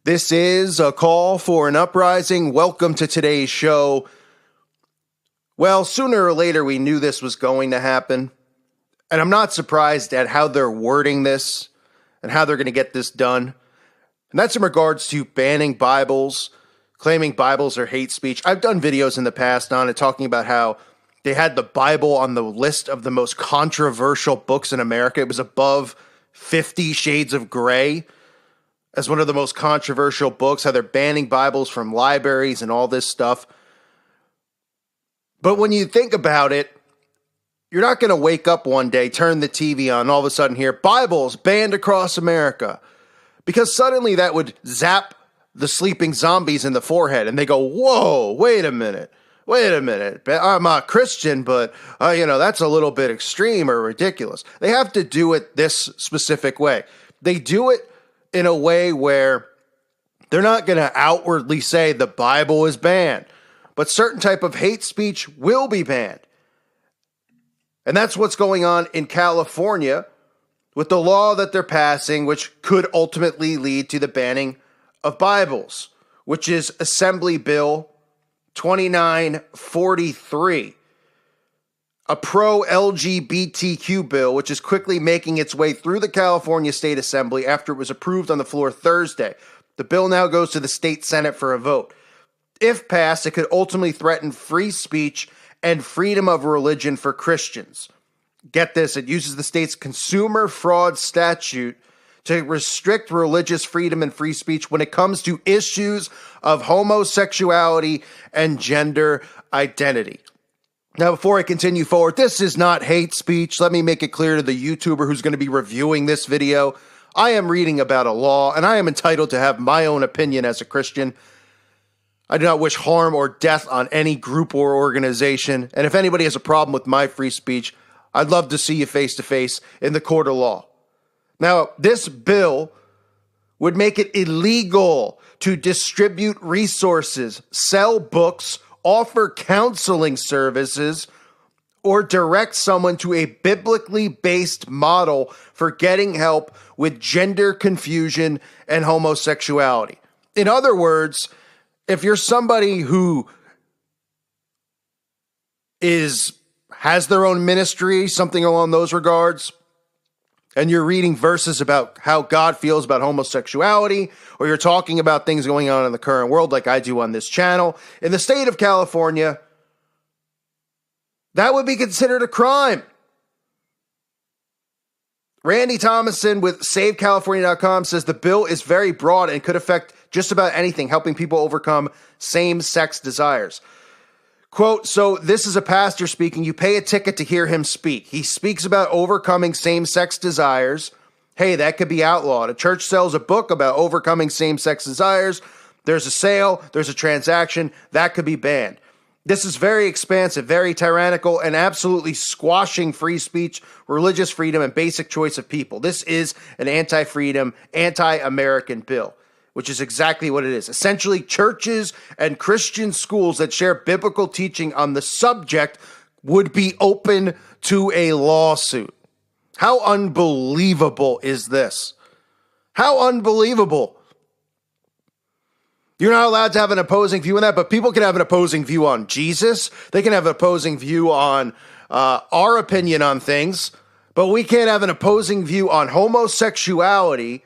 This is a call for an uprising. Welcome to today's show. Well, sooner or later, we knew this was going to happen. And I'm not surprised at how they're wording this and how they're going to get this done. And that's in regards to banning Bibles, claiming Bibles are hate speech. I've done videos in the past on it talking about how they had the Bible on the list of the most controversial books in America. It was above 50 Shades of Grey as one of the most controversial books, how they're banning Bibles from libraries and all this stuff. But when you think about it, you're not going to wake up one day, turn the TV on, and all of a sudden hear Bibles banned across America. Because suddenly that would zap the sleeping zombies in the forehead, and they go, whoa, wait a minute. I'm a Christian, but, that's a little bit extreme or ridiculous. They have to do it this specific way. They do it in a way where they're not going to outwardly say the Bible is banned, but certain type of hate speech will be banned. And that's what's going on in California with the law that they're passing, which could ultimately lead to the banning of Bibles, which is Assembly Bill 2943, a pro-LGBTQ bill, which is quickly making its way through the California State Assembly after it was approved on the floor Thursday. The bill now goes to the state Senate for a vote. If passed, it could ultimately threaten free speech and freedom of religion for Christians. Get this, it uses the state's consumer fraud statute to restrict religious freedom and free speech when it comes to issues of homosexuality and gender identity. Now, before I continue forward, this is not hate speech. Let me make it clear to the YouTuber who's going to be reviewing this video. I am reading about a law, and I am entitled to have my own opinion as a Christian. I do not wish harm or death on any group or organization, and if anybody has a problem with my free speech, I'd love to see you face to face in the court of law. Now, this bill would make it illegal to distribute resources, sell books, offer counseling services, or direct someone to a biblically based model for getting help with gender confusion and homosexuality. In other words, if you're somebody who has their own ministry, something along those regards, and you're reading verses about how God feels about homosexuality, or you're talking about things going on in the current world like I do on this channel, in the state of California, that would be considered a crime. Randy Thomason with SaveCalifornia.com says the bill is very broad and could affect just about anything, helping people overcome same-sex desires. Quote, so this is a pastor speaking. You pay a ticket to hear him speak. He speaks about overcoming same-sex desires. Hey, that could be outlawed. A church sells a book about overcoming same-sex desires. There's a sale. There's a transaction. That could be banned. This is very expansive, very tyrannical, and absolutely squashing free speech, religious freedom, and basic choice of people. This is an anti-freedom, anti-American bill, which is exactly what it is. Essentially, churches and Christian schools that share biblical teaching on the subject would be open to a lawsuit. How unbelievable is this? How unbelievable. You're not allowed to have an opposing view on that, but people can have an opposing view on Jesus. They can have an opposing view on our opinion on things, but we can't have an opposing view on homosexuality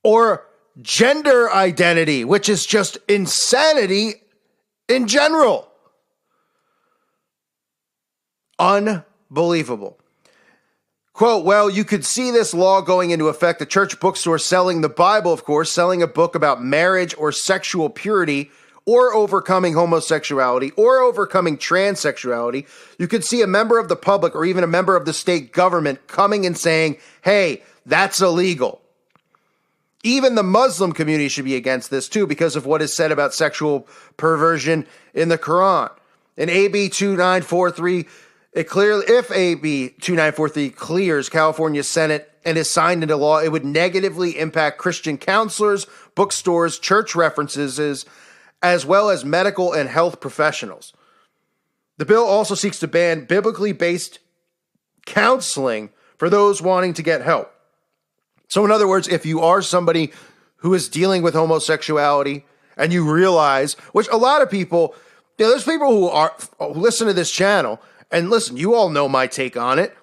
or gender identity, which is just insanity in general. Unbelievable. Quote, well, you could see this law going into effect. The church bookstore selling the Bible, of course, selling a book about marriage or sexual purity or overcoming homosexuality or overcoming transsexuality. You could see a member of the public or even a member of the state government coming and saying, hey, that's illegal. Even the Muslim community should be against this too because of what is said about sexual perversion in the Quran. In AB 2943, if AB 2943 clears California Senate and is signed into law, it would negatively impact Christian counselors, bookstores, church references, as well as medical and health professionals. The bill also seeks to ban biblically based counseling for those wanting to get help. So in other words, if you are somebody who is dealing with homosexuality, and you realize, which a lot of people, there's people who listen to this channel, and listen, you all know my take on it.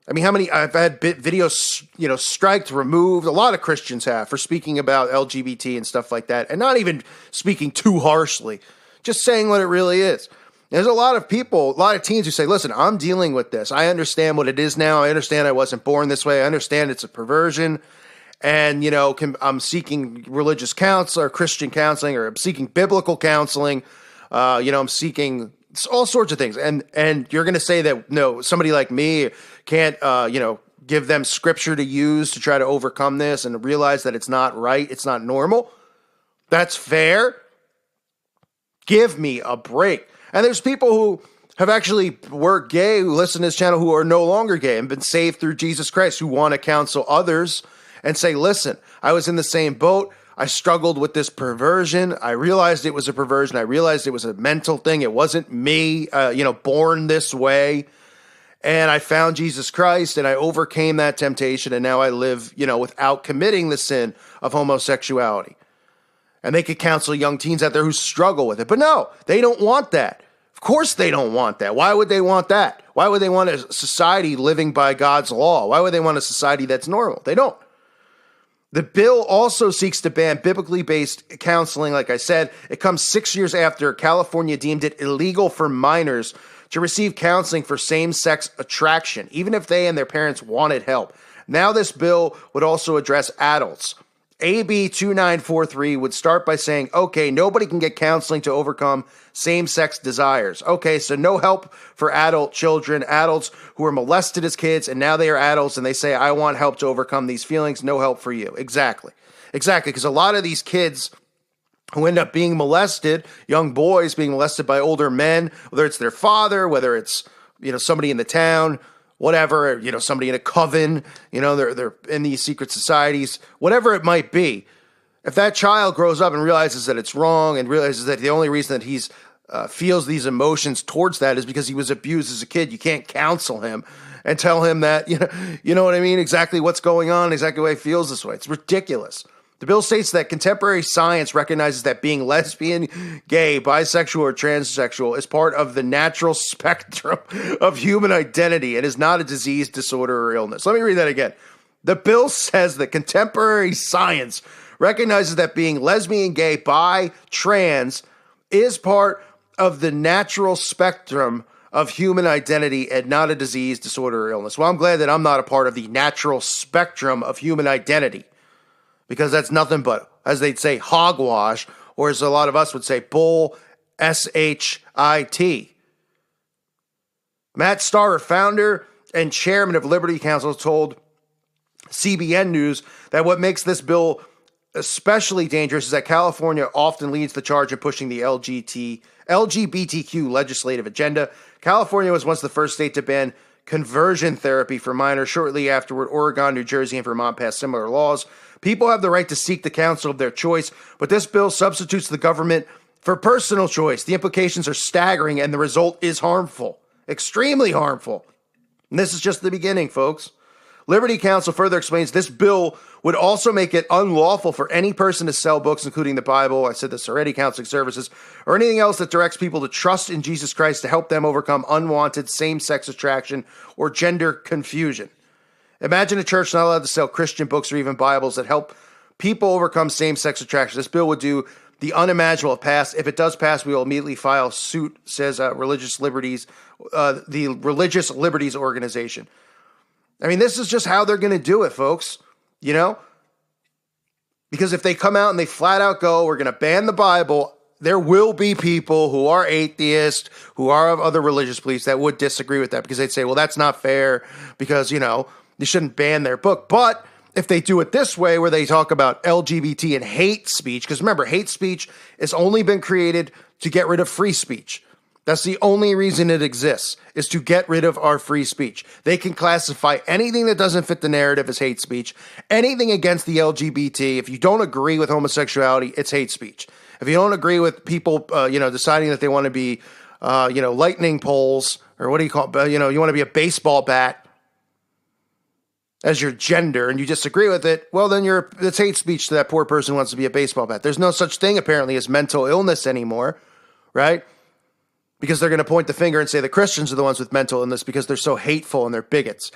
I mean, how many, I've had videos, striked, removed, a lot of Christians have, for speaking about LGBT and stuff like that, and not even speaking too harshly, just saying what it really is. There's a lot of people, a lot of teens who say, listen, I'm dealing with this. I understand what it is now. I understand I wasn't born this way. I understand it's a perversion. And, I'm seeking religious counsel or Christian counseling, or I'm seeking biblical counseling. I'm seeking all sorts of things. And you're going to say that, no, somebody like me can't, give them scripture to use to try to overcome this and realize that it's not right. It's not normal. That's fair. Give me a break. And there's people who have actually were gay, who listen to this channel, who are no longer gay and been saved through Jesus Christ, who want to counsel others and say, listen, I was in the same boat. I struggled with this perversion. I realized it was a perversion. I realized it was a mental thing. It wasn't me, born this way. And I found Jesus Christ and I overcame that temptation. And now I live, without committing the sin of homosexuality. And they could counsel young teens out there who struggle with it. But no, they don't want that. Of course they don't want that. Why would they want that? Why would they want a society living by God's law? Why would they want a society that's normal? They don't. The bill also seeks to ban biblically based counseling. Like I said, it comes 6 years after California deemed it illegal for minors to receive counseling for same-sex attraction, even if they and their parents wanted help. Now this bill would also address adults. AB 2943 would start by saying, okay, nobody can get counseling to overcome same-sex desires. Okay, so no help for adult children, adults who were molested as kids, and now they are adults, and they say, I want help to overcome these feelings. No help for you. Exactly, because a lot of these kids who end up being molested, young boys being molested by older men, whether it's their father, whether it's, somebody in the town, whatever, somebody in a coven, they're in these secret societies, whatever it might be. If that child grows up and realizes that it's wrong and realizes that the only reason that he's feels these emotions towards that is because he was abused as a kid, you can't counsel him and tell him that, you know what I mean? Exactly what's going on, exactly why he feels this way. It's ridiculous. The bill states that contemporary science recognizes that being lesbian, gay, bisexual, or transsexual is part of the natural spectrum of human identity and is not a disease, disorder, or illness. Let me read that again. The bill says that contemporary science recognizes that being lesbian, gay, bi, trans is part of the natural spectrum of human identity and not a disease, disorder, or illness. Well, I'm glad that I'm not a part of the natural spectrum of human identity, because that's nothing but, as they'd say, hogwash, or as a lot of us would say, bull, S-H-I-T. Matt Starr, founder and chairman of Liberty Counsel, told CBN News that what makes this bill especially dangerous is that California often leads the charge in pushing the LGBTQ legislative agenda. California was once the first state to ban conversion therapy for minors. Shortly afterward, Oregon, New Jersey, and Vermont passed similar laws. People have the right to seek the counsel of their choice, but this bill substitutes the government for personal choice. The implications are staggering, and the result is harmful, extremely harmful. And this is just the beginning, folks. Liberty Counsel further explains this bill would also make it unlawful for any person to sell books, including the Bible, I said this already, counseling services, or anything else that directs people to trust in Jesus Christ to help them overcome unwanted same-sex attraction or gender confusion. Imagine a church not allowed to sell Christian books or even Bibles that help people overcome same-sex attraction. This bill would do the unimaginable if passed. If it does pass, we will immediately file suit, says the Religious Liberties Organization. I mean, this is just how they're going to do it, folks, Because if they come out and they flat out go, we're going to ban the Bible, there will be people who are atheists, who are of other religious beliefs that would disagree with that because they'd say, well, that's not fair because, they shouldn't ban their book. But if they do it this way, where they talk about LGBT and hate speech, because remember, hate speech has only been created to get rid of free speech. That's the only reason it exists, is to get rid of our free speech. They can classify anything that doesn't fit the narrative as hate speech, anything against the LGBT. If you don't agree with homosexuality, it's hate speech. If you don't agree with people, deciding that they want to be, lightning poles, or what do you call it? You want to be a baseball bat. as your gender and you disagree with it, well, then it's hate speech to that poor person who wants to be a baseball bat. There's no such thing, apparently, as mental illness anymore, right? Because they're going to point the finger and say the Christians are the ones with mental illness because they're so hateful and they're bigots.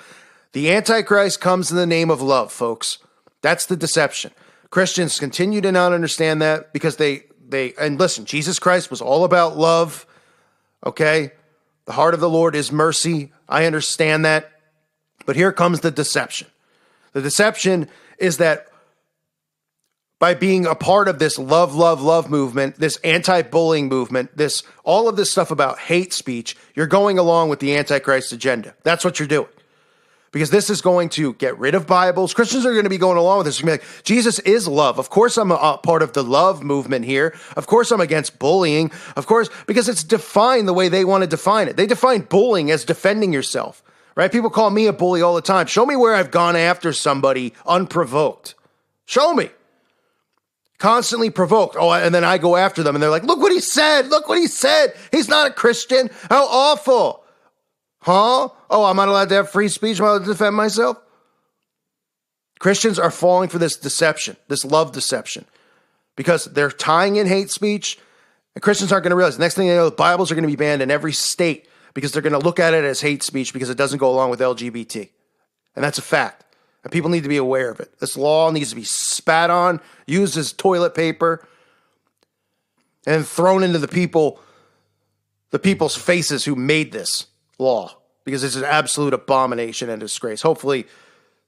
The Antichrist comes in the name of love, folks. That's the deception. Christians continue to not understand that because and listen, Jesus Christ was all about love, okay? The heart of the Lord is mercy. I understand that. But here comes the deception. The deception is that by being a part of this love, love, love movement, this anti-bullying movement, all of this stuff about hate speech, you're going along with the Antichrist agenda. That's what you're doing. Because this is going to get rid of Bibles. Christians are going to be going along with this. They're going to be like, Jesus is love. Of course I'm a part of the love movement here. Of course I'm against bullying. Of course, because it's defined the way they want to define it. They define bullying as defending yourself, right? People call me a bully all the time. Show me where I've gone after somebody unprovoked. Show me. Constantly provoked. Oh, and then I go after them and they're like, look what he said. Look what he said. He's not a Christian. How awful. Huh? Oh, I'm not allowed to have free speech. I'm not allowed to defend myself. Christians are falling for this deception, this love deception, because they're tying in hate speech, and Christians aren't going to realize. The next thing they know, the Bibles are going to be banned in every state because they're going to look at it as hate speech because it doesn't go along with LGBT. And that's a fact. And people need to be aware of it. This law needs to be spat on, used as toilet paper, and thrown into the people's faces who made this law, because it's an absolute abomination and disgrace. Hopefully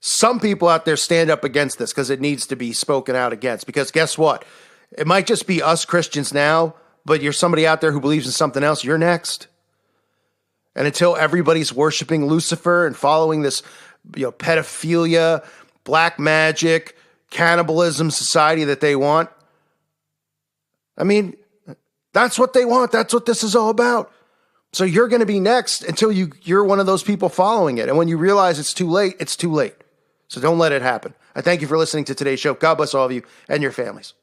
some people out there stand up against this because it needs to be spoken out against, because guess what? It might just be us Christians now, but you're somebody out there who believes in something else. You're next. And until everybody's worshiping Lucifer and following this, pedophilia, black magic, cannibalism society that they want, I mean, that's what they want. That's what this is all about. So you're going to be next until you're one of those people following it. And when you realize it's too late, it's too late. So don't let it happen. I thank you for listening to today's show. God bless all of you and your families.